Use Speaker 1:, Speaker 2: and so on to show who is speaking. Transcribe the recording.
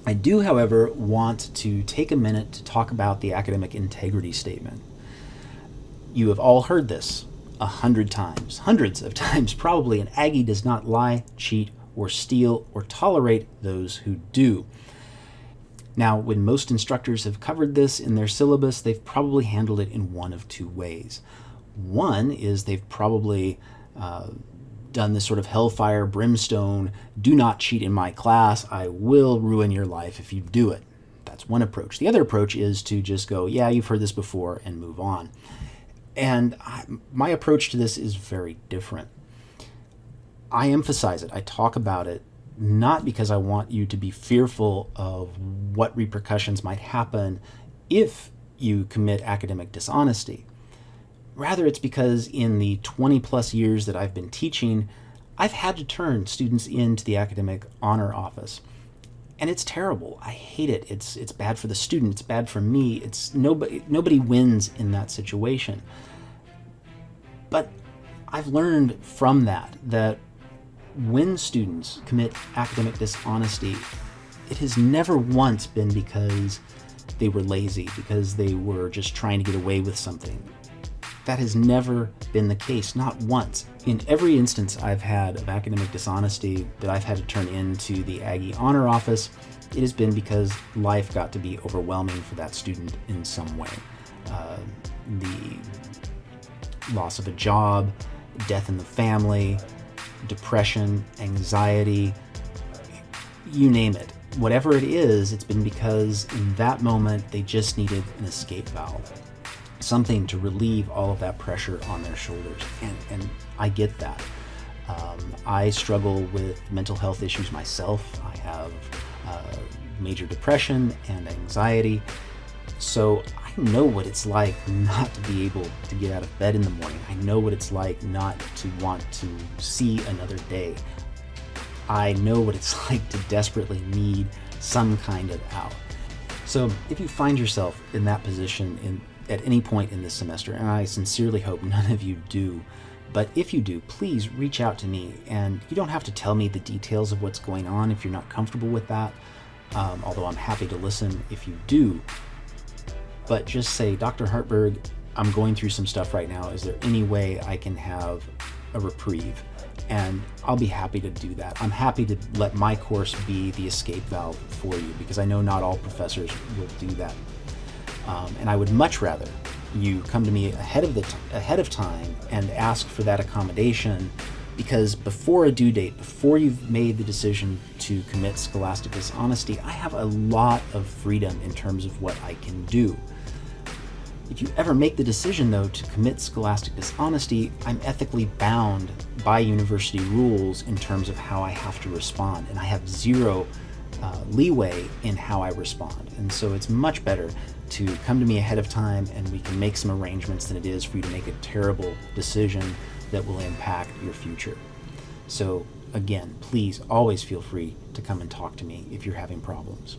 Speaker 1: I do, however, want to take a minute to talk about the academic integrity statement. You have all heard this 100 times, hundreds of times probably. An Aggie does not lie, cheat, or steal, or tolerate those who do. Now, when most instructors have covered this in their syllabus, they've probably handled it in one of two ways. One is they've probably done this sort of hellfire, brimstone, do not cheat in my class, I will ruin your life if you do it. That's one approach. The other approach is to just go, yeah, you've heard this before, and move on. And my approach to this is very different. I emphasize it. I talk about it not because I want you to be fearful of what repercussions might happen if you commit academic dishonesty. Rather, it's because in the 20 plus years that I've been teaching, I've had to turn students into the academic honor office. And it's terrible. I hate it. It's bad for the student. It's bad for me. It's nobody wins in that situation. But I've learned from that when students commit academic dishonesty, it has never once been because they were lazy, because they were just trying to get away with something. That has never been the case, not once. In every instance I've had of academic dishonesty that I've had to turn into the Aggie Honor Office, it has been because life got to be overwhelming for that student in some way. The loss of a job, death in the family, depression, anxiety, you name it. Whatever it is, it's been because in that moment they just needed an escape valve. Something to relieve all of that pressure on their shoulders. And I get that. I struggle with mental health issues myself. I have major depression and anxiety. So I know what it's like not to be able to get out of bed in the morning. I know what it's like not to want to see another day. I know what it's like to desperately need some kind of out. So if you find yourself in that position at any point in this semester, and I sincerely hope none of you do, but if you do, please reach out to me. And you don't have to tell me the details of what's going on if you're not comfortable with that, although I'm happy to listen if you do. But just say, Dr. Hartberg, I'm going through some stuff right now. Is there any way I can have a reprieve? And I'll be happy to do that. I'm happy to let my course be the escape valve for you, because I know not all professors will do that. And I would much rather you come to me ahead of time and ask for that accommodation, because before a due date, before you've made the decision to commit scholastic dishonesty, I have a lot of freedom in terms of what I can do. If you ever make the decision, though, to commit scholastic dishonesty, I'm ethically bound by university rules in terms of how I have to respond, and I have zero leeway in how I respond. And so it's much better to come to me ahead of time and we can make some arrangements than it is for you to make a terrible decision that will impact your future. So again, please always feel free to come and talk to me if you're having problems.